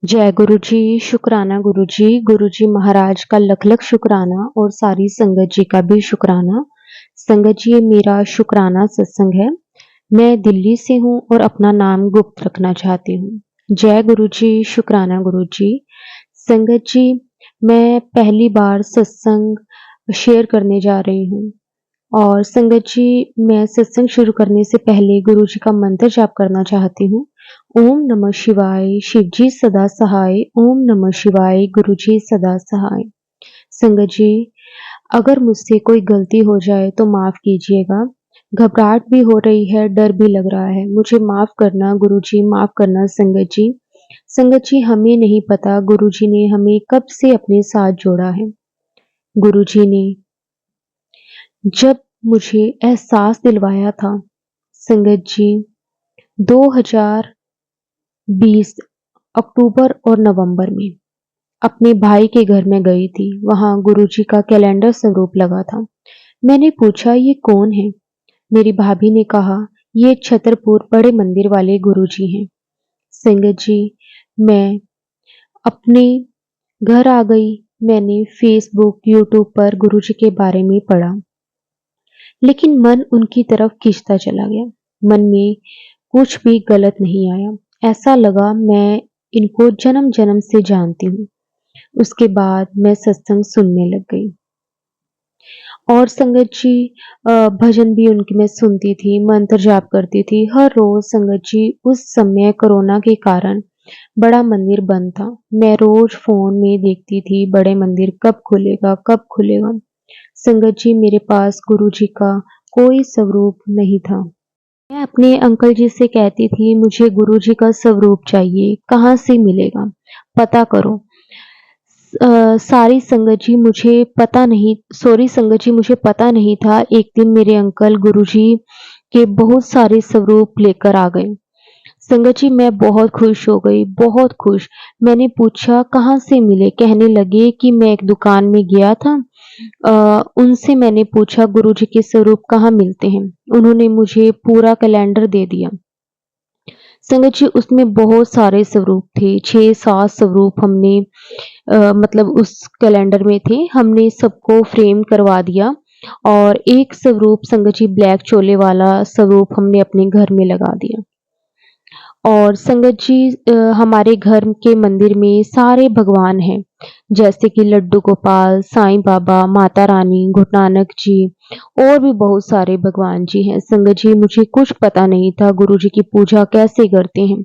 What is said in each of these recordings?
जय गुरु जी, शुक्राना गुरु जी महाराज का लख लख शुक्राना और सारी संगत जी का भी शुक्राना। संगत जी, ये मेरा शुक्राना सत्संग है। मैं दिल्ली से हूँ और अपना नाम गुप्त रखना चाहती हूँ। जय गुरु जी, शुक्राना गुरु जी। संगत जी, मैं पहली बार सत्संग शेयर करने जा रही हूँ और संगत जी, मैं सत्संग शुरू करने से पहले गुरु जी का मंत्र जाप करना चाहती हूँ। ओम नमः शिवाय, शिव जी सदा सहाय। ओम नमः शिवाय, गुरु जी सदा सहाय। संगत जी, अगर मुझसे कोई गलती हो जाए तो माफ कीजिएगा। घबराहट भी हो रही है, डर भी लग रहा है। मुझे माफ करना गुरु जी, माफ करना संगत जी। संगत जी, हमें नहीं पता गुरु जी ने हमें कब से अपने साथ जोड़ा है। गुरु जी ने जब मुझे एहसास दिलवाया था, संगत जी, 2020 अक्टूबर और नवंबर में अपने भाई के घर में गई थी। वहां गुरुजी का कैलेंडर स्वरूप लगा था। मैंने पूछा, ये कौन है? मेरी भाभी ने कहा, ये छतरपुर बड़े मंदिर वाले गुरुजी हैं। संगत जी, मैं अपने घर आ गई। मैंने फेसबुक, यूट्यूब पर गुरुजी के बारे में पढ़ा, लेकिन मन उनकी तरफ खींचता चला गया। मन में कुछ भी गलत नहीं आया। ऐसा लगा मैं इनको जन्म जन्म से जानती हूँ। उसके बाद मैं सत्संग सुनने लग गई और संगत जी, भजन भी उनके मैं सुनती थी, मंत्र जाप करती थी हर रोज। संगत जी, उस समय कोरोना के कारण बड़ा मंदिर बंद था। मैं रोज फोन में देखती थी, बड़े मंदिर कब खुलेगा कब खुलेगा। संगत जी, मेरे पास गुरु जी का कोई स्वरूप नहीं था। मैं अपने अंकल जी से कहती थी, मुझे गुरु जी का स्वरूप चाहिए, कहाँ से मिलेगा, पता करो। सारी संगत जी, मुझे पता नहीं, सॉरी संगत जी, मुझे पता नहीं था। एक दिन मेरे अंकल गुरुजी के बहुत सारे स्वरूप लेकर आ गए। संगत जी, मैं बहुत खुश हो गई, बहुत खुश। मैंने पूछा कहाँ से मिले? कहने लगे कि मैं एक दुकान में गया था, उनसे मैंने पूछा गुरुजी के स्वरूप कहाँ मिलते हैं। उन्होंने मुझे पूरा कैलेंडर दे दिया। संगत जी, उसमें बहुत सारे स्वरूप थे, 6-7 स्वरूप हमने मतलब उस कैलेंडर में थे। हमने सबको फ्रेम करवा दिया और एक स्वरूप संगत जी, ब्लैक चोले वाला स्वरूप हमने अपने घर में लगा दिया। और संगत जी, हमारे घर के मंदिर में सारे भगवान हैं, जैसे कि लड्डू गोपाल, साईं बाबा, माता रानी, गुरु नानक जी और भी बहुत सारे भगवान जी हैं। संगत जी, मुझे कुछ पता नहीं था गुरु जी की पूजा कैसे करते हैं।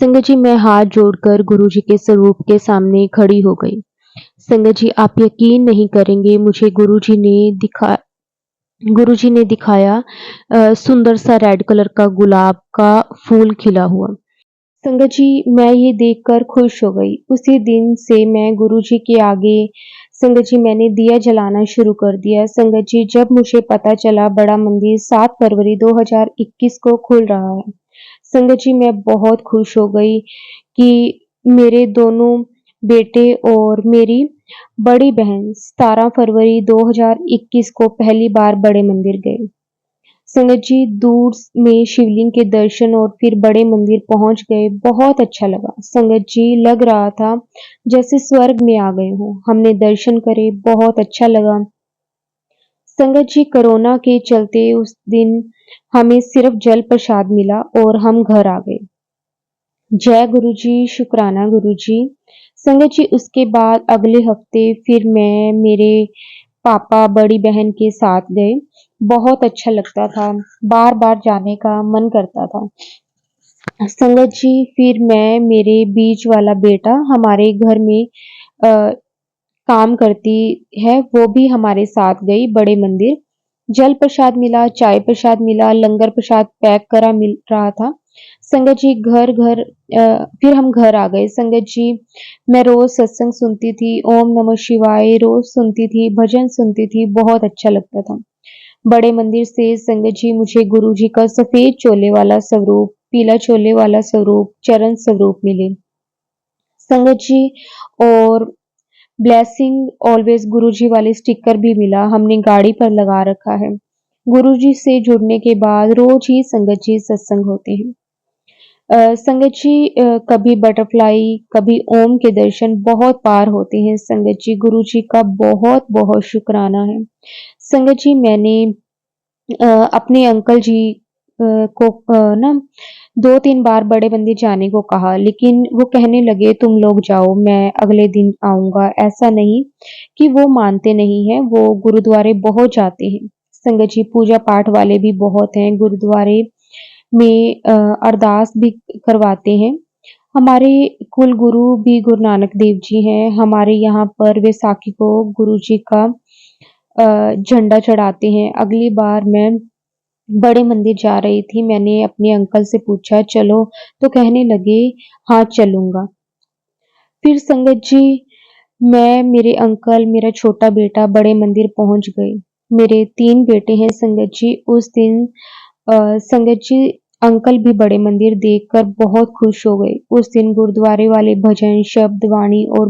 संगत जी, मैं हाथ जोड़कर गुरु जी के स्वरूप के सामने खड़ी हो गई। संगत जी, आप यकीन नहीं करेंगे, मुझे गुरुजी ने दिखाया सुंदर सा रेड कलर का गुलाब का फूल खिला हुआ। संगत जी, मैं ये देखकर खुश हो गई। उसी दिन से मैं गुरुजी के आगे संगत जी, मैंने दिया जलाना शुरू कर दिया। संगत जी, जब मुझे पता चला बड़ा मंदिर 7 फरवरी 2021 को खुल रहा है, संगत जी, मैं बहुत खुश हो गई कि मेरे दोनों बेटे और मेरी बड़ी बहन 17 फरवरी 2021 को पहली बार बड़े मंदिर गए। संगत जी, दूर में शिवलिंग के दर्शन और फिर बड़े मंदिर पहुंच गए। बहुत अच्छा लगा। संगत जी, लग रहा था जैसे स्वर्ग में आ गए हो। हमने दर्शन करे, बहुत अच्छा लगा। संगत जी, कोरोना के चलते उस दिन हमें सिर्फ जल प्रसाद मिला और हम घर आ गए। जय गुरु जी, शुक्राना गुरु जी। संगत जी, उसके बाद अगले हफ्ते फिर मैं मेरे पापा बड़ी बहन के साथ गए। बहुत अच्छा लगता था, बार बार जाने का मन करता था। संगत जी, फिर मैं मेरे बीच वाला बेटा हमारे घर में काम करती है, वो भी हमारे साथ गई बड़े मंदिर। जल प्रसाद मिला, चाय प्रसाद मिला, लंगर प्रसाद पैक करा मिल रहा था। संगत जी, फिर हम घर आ गए। संगत जी, मैं रोज सत्संग सुनती थी, ओम नमः शिवाय रोज सुनती थी, भजन सुनती थी, बहुत अच्छा लगता था। बड़े मंदिर से संगत जी, मुझे गुरु जी का सफेद चोले वाला स्वरूप, पीला चोले वाला स्वरूप, चरण स्वरूप मिले। संगत जी, और ब्लेसिंग ऑलवेज गुरुजी वाले स्टिकर भी मिला, हमने गाड़ी पर लगा रखा है। गुरुजी से जुड़ने के बाद रोज ही संगत जी सत्संग होते हैं। संगत जी, कभी बटरफ्लाई, कभी ओम के दर्शन बहुत पार होते हैं संगत जी, गुरु जी का बहुत-बहुत शुक्राना है। संगत जी, मैंने अपने अंकल जी को ना 2-3 बार बड़े मंदिर जाने को कहा, लेकिन वो कहने लगे तुम लोग जाओ, मैं अगले दिन आऊँगा। ऐसा नहीं कि वो मानते नहीं हैं, वो गुरुद्वारे बहुत जाते हैं। संगत जी, पूजा पाठ वाले भी बहुत हैं, गुरुद्वारे में अरदास भी करवाते हैं। हमारे कुल गुरु भी गुरु नानक देव जी हैं। हमारे यहाँ पर वैसाखी को गुरु जी का झंडा चढ़ाते हैं। अगली बार मैं बड़े मंदिर जा रही थी, मैंने अपने अंकल से पूछा चलो, तो कहने लगे हाँ चलूँगा। फिर संगत जी, मैं, मेरे अंकल, मेरा छोटा बेटा बड़े मंदिर पहुँच गए। मेरे 3 बेटे हैं संगत जी। उस दिन संगत जी, अंकल भी बड़े मंदिर देखकर बहुत खुश हो गए। उस दिन गुरुद्वारे वाले भजन, शब्द, वाणी और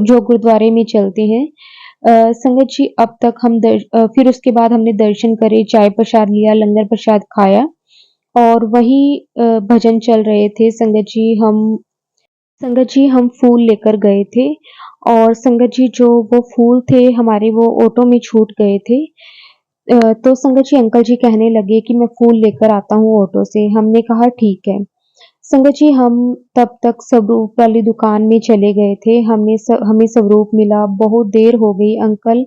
जो गुरुद्वारे में चलते हैं, संगत जी, अब तक फिर उसके बाद हमने दर्शन करे, चाय प्रसाद लिया, लंगर प्रसाद खाया और वही भजन चल रहे थे संगत जी, हम फूल लेकर गए थे और संगत जी, जो वो फूल थे हमारे, वो ऑटो में छूट गए थे। तो संगत जी, अंकल जी कहने लगे कि मैं फूल लेकर आता हूँ ऑटो से। हमने कहा ठीक है। संगत जी, हम तब तक स्वरूप वाली दुकान में चले गए थे। हमें स्वरूप मिला। बहुत देर हो गई, अंकल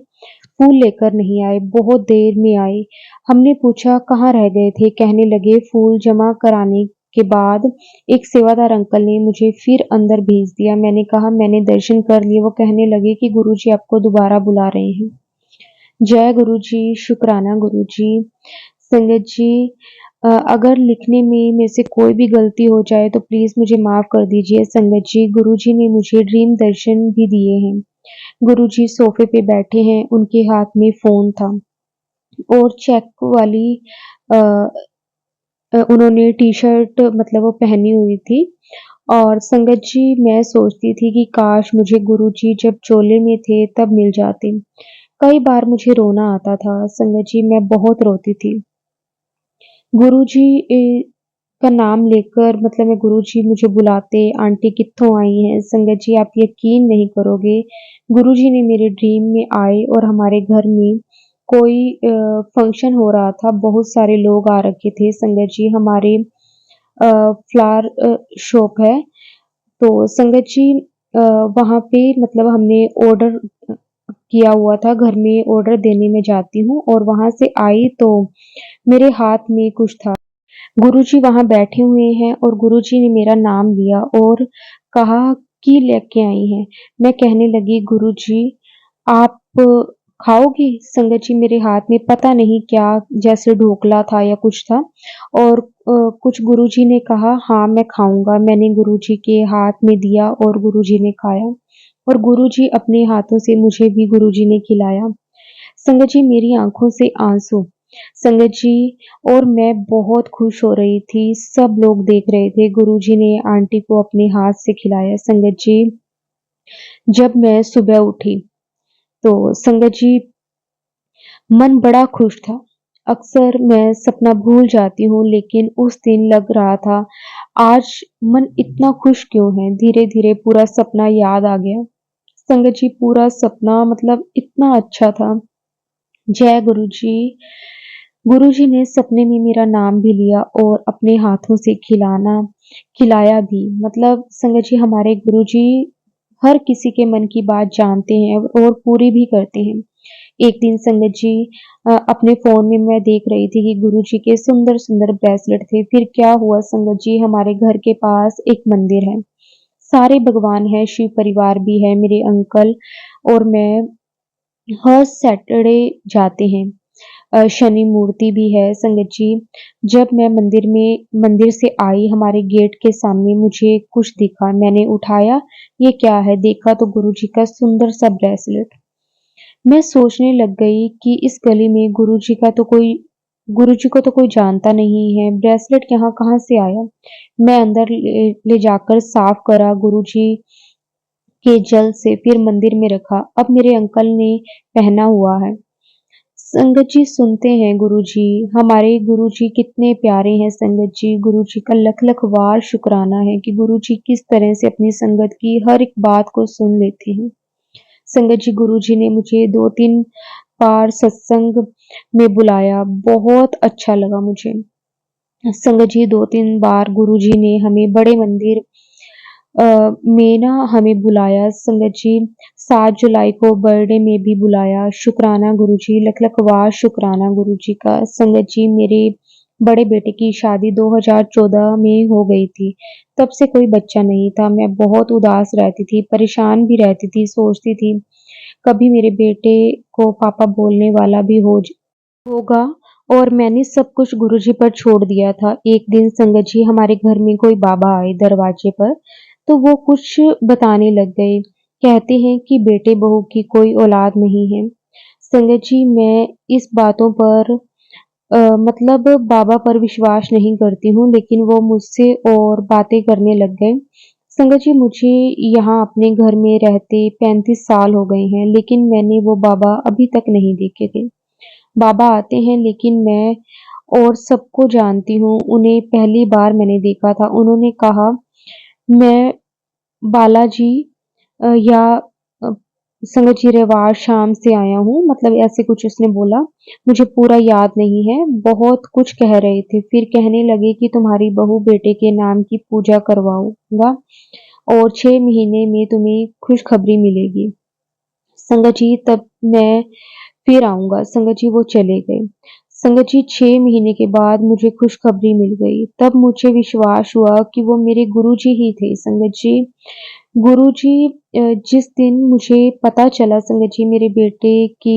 फूल लेकर नहीं आए। बहुत देर में आए। हमने पूछा कहाँ रह गए थे? कहने लगे फूल जमा कराने के बाद एक सेवादार अंकल ने मुझे फिर अंदर भेज दिया। मैंने कहा मैंने दर्शन कर लिए। वो कहने लगे कि गुरुजी आपको दोबारा बुला रहे हैं। जय गुरुजी, शुक्राना गुरुजी। संगत जी, अगर लिखने में मेरे से कोई भी गलती हो जाए तो प्लीज़ मुझे माफ़ कर दीजिए संगत जी। गुरुजी ने मुझे ड्रीम दर्शन भी दिए हैं। गुरुजी सोफ़े पे बैठे हैं, उनके हाथ में फ़ोन था और चेक वाली अ उन्होंने टी-शर्ट मतलब वो पहनी हुई थी और संगत जी, मैं सोचती थी कि काश मुझे गुरुजी जब चोले में थे तब मिल जाते। कई बार मुझे रोना आता था संगत जी, मैं बहुत रोती थी। गुरुजी का नाम लेकर मतलब मैं गुरुजी मुझे बुलाते, आंटी कित्थों आई हैं? संगत जी, आप यकीन नहीं करोगे, गुरुजी ने मेरे ड्रीम में आए और हमारे घर में कोई फंक्शन हो रहा था, बहुत सारे लोग आ रखे थे संगत जी, हमारे फ्लावर शॉप है, तो संगत जी अ, वहाँ पे मतलब हमने ऑर्डर किया हुआ था, घर में ऑर्डर देने मैं जाती हूँ और वहाँ से आई तो मेरे हाथ में कुछ था। गुरुजी वहाँ बैठे हुए हैं और गुरुजी ने मेरा नाम लिया और कहा कि लेके आई हैं। मैं कहने लगी गुरुजी आप खाओगी? संगत जी, मेरे हाथ में पता नहीं क्या जैसे ढोकला था या कुछ था और कुछ गुरुजी ने कहा हाँ मैं खाऊँगा। मैंने गुरुजी के हाथ में दिया और गुरुजी ने खाया और गुरुजी अपने हाथों से मुझे भी गुरुजी ने खिलाया। संगत जी, मेरी आँखों से आँसू। संगत जी, और मैं बहुत खुश हो रही थी, सब लोग देख रहे थे, गुरुजी ने आंटी को अपने हाथ से खिलाया। संगत जी, जब मैं सुबह उठी, तो संगत जी, मन बड़ा खुश था। अक्सर मैं सपना भूल जाती हूँ, लेकिन उस दिन लग रहा था, आज मन इतना खुश क्यों है? धीरे-धीरे पूरा सपना याद आ गया। संगत जी, पूरा सपना मतलब इतना अच्छा था। जय गुरुजी। गुरुजी ने सपने में मेरा नाम भी लिया और अपने हाथों से खिलाया भी। मतलब संगत जी, हमारे गुरुजी हर किसी के मन की बात जानते हैं और पूरी भी करते हैं। एक दिन संगत जी, अपने फ़ोन में मैं देख रही थी कि गुरुजी के सुंदर-सुंदर ब्रेसलेट थे। फिर क्या हुआ संगत जी, हमारे घर के पास एक मंदिर है। सारे भगवान हैं, शिव परिवार भी है, मेरे अंकल और मैं हर सैटरडे जाते हैं। शनि मूर्ति भी है संगत जी। जब मैं मंदिर से आई, हमारे गेट के सामने मुझे कुछ दिखा, मैंने उठाया, ये क्या है? देखा तो गुरुजी का सुंदर सा ब्रेसलेट। मैं सोचने लग गई कि इस गली में गुरुजी को तो कोई जानता नहीं है, ब्रेसलेट यहाँ कहाँ से आया? मैं अंदर ले जाकर साफ करा गुरुजी के जल से, फिर मंदिर में रखा। अब मेरे अंकल ने पहना हुआ है। संगत जी सुनते हैं गुरुजी, हमारे गुरुजी कितने प्यारे हैं संगत जी, गुरुजी का लख-लख वार शुक्राना है कि गुरुजी किस तरह से अपनी संगत की हर एक बात को सुन लेते हैं। संगत जी गुरुजी ने मुझे 2-3 बार सत्संग में बुलाया, बहुत अच्छा लगा मुझे। संगत जी 2-3 बार गुरुजी ने हमें बड़े मंदिर में ना हमें बुलाया संगत जी 7 जुलाई को बर्थडे में भी बुलाया। शुक्राना गुरुजी, लख-लख शुक्राना गुरुजी का। संगत जी मेरे बड़े बेटे की शादी 2014 में हो गई थी। तब से कोई बच्चा नहीं था। मैं बहुत उदास रहती थी, परेशान भी रहती थी, सोचती थी कभी मेरे बेटे को पापा बोलने वाला भी होगा और मैंने सब कुछ गुरुजी पर छोड़ दिया था। एक दिन संगत जी हमारे घर में कोई बाबा आए दरवाजे पर, तो वो कुछ बताने लग गए। कहते हैं कि बेटे बहू की कोई औलाद नहीं है। संगत जी मैं इस बातों पर मतलब बाबा पर विश्वास नहीं करती हूँ, लेकिन वो मुझसे और बातें करने लग गए। संगत जी मुझे यहाँ अपने घर में रहते 35 साल हो गए हैं, लेकिन मैंने वो बाबा अभी तक नहीं देखे थे। बाबा आते हैं लेकिन मैं और सबको जानती हूँ, उन्हें पहली बार मैंने देखा था। उन्होंने कहा, "मैं बालाजी या अ, संगत जी रेवाड़ शाम से आया हूँ।" मतलब ऐसे कुछ उसने बोला। मुझे पूरा याद नहीं है, बहुत कुछ कह रहे थे। फिर कहने लगे कि तुम्हारी बहू बेटे के नाम की पूजा करवाऊँगा और 6 महीने में तुम्हें खुशखबरी मिलेगी। संगत जी तब मैं फिर आऊँगा। संगत जी वो चले गए। संगत जी 6 महीने के बाद मुझे खुशखबरी मिल गई। तब मुझे विश्वास हुआ कि वो मेरे गुरुजी ही थे। संगत जी गुरुजी जिस दिन मुझे पता चला संगत जी मेरे बेटे की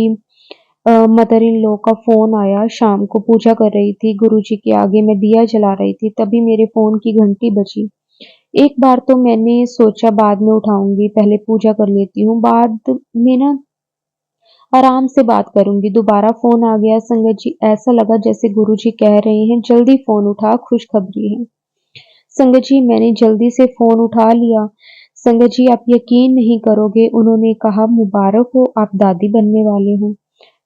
मदर इन लॉ का फ़ोन आया शाम को पूजा कर रही थी गुरुजी के आगे मैं दिया जला रही थी, तभी मेरे फ़ोन की घंटी बजी। एक बार तो मैंने सोचा बाद में उठाऊँगी, पहले पूजा कर लेती हूँ, बाद में ना आराम से बात करूँगी। दोबारा फ़ोन आ गया संगत जी, ऐसा लगा जैसे गुरुजी कह रहे हैं जल्दी फ़ोन उठा खुशखबरी है। संगत जी मैंने जल्दी से फ़ोन उठा लिया। संगत जी आप यकीन नहीं करोगे उन्होंने कहा मुबारक हो आप दादी बनने वाले हो।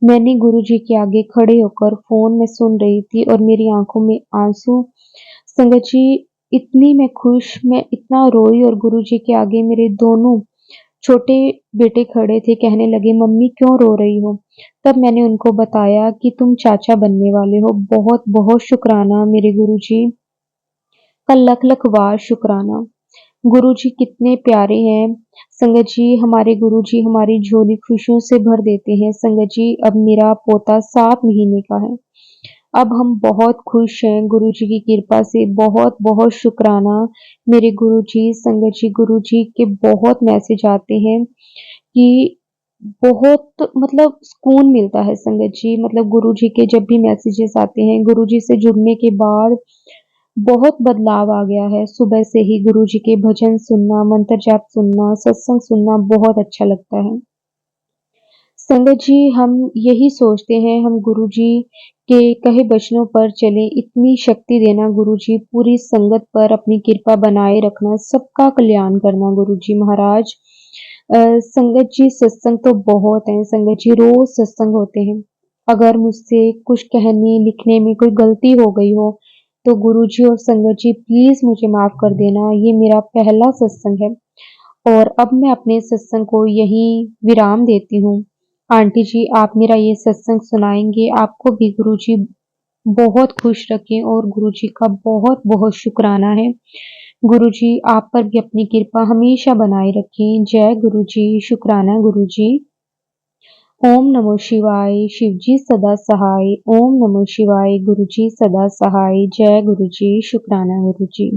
मैंने गुरुजी के आगे खड़े होकर फ़ोन में सुन रही थी और मेरी आँखों में आँसू। संगत जी इतनी मैं खुश, मैं इतना रोई और गुरुजी के आगे मेरे दोनों छोटे बेटे खड़े थे, कहने लगे मम्मी क्यों रो रही हो? तब मैंने उनको बताया कि तुम चाचा बनने वाले हो। बहुत-बहुत शुक्राना मेरे गुरुजी का लख-लख वार शुक्राना। गुरुजी कितने प्यारे हैं। संगत जी हमारे गुरुजी हमारी झोली खुशियों से भर देते हैं। संगत जी अब मेरा पोता 7 महीने का है। अब हम बहुत खुश हैं गुरुजी की कृपा से। बहुत-बहुत शुक्राना मेरे गुरुजी। संगत जी गुरुजी के बहुत मैसेज आते हैं कि बहुत मतलब सुकून मिलता है संगत जी। मतलब गुरुजी के जब भी मैसेजेस आते हैं, गुरुजी से जुड़ने के बाद बहुत बदलाव आ गया है। सुबह से ही गुरुजी के भजन सुनना, मंत्र जाप सुनना, सत्संग सुनना बहुत अच्छा लगता है। संगत जी हम यही सोचते हैं हम गुरुजी के कहे वचनों पर चलें, इतनी शक्ति देना गुरुजी, पूरी संगत पर अपनी कृपा बनाए रखना, सबका कल्याण करना गुरुजी महाराज। संगत जी सत्संग तो बहुत हैं, संगत जी रोज़ सत्संग होते हैं। अगर मुझसे कुछ कहने, लिखने में कोई गलती हो गई हो, तो गुरुजी और संगत जी प्लीज़ मुझे माफ़ कर देना, ये मेरा पहला सत्संग है और अब मैं अपने सत्संग को यहीं विराम देती हूँ। आंटी जी आप मेरा ये सत्संग सुनाएँगे, आपको भी गुरुजी बहुत खुश रखें और गुरुजी का बहुत-बहुत शुक्राना है। गुरुजी आप पर भी अपनी कृपा हमेशा बनाए रखें। जय गुरुजी, शुक्राना गुरुजी। ओम नमो शिवाय, शिवजी सदा सहाय। ओम नमो शिवाय, गुरुजी सदा सहाय। जय गुरुजी, शुक्राना गुरुजी।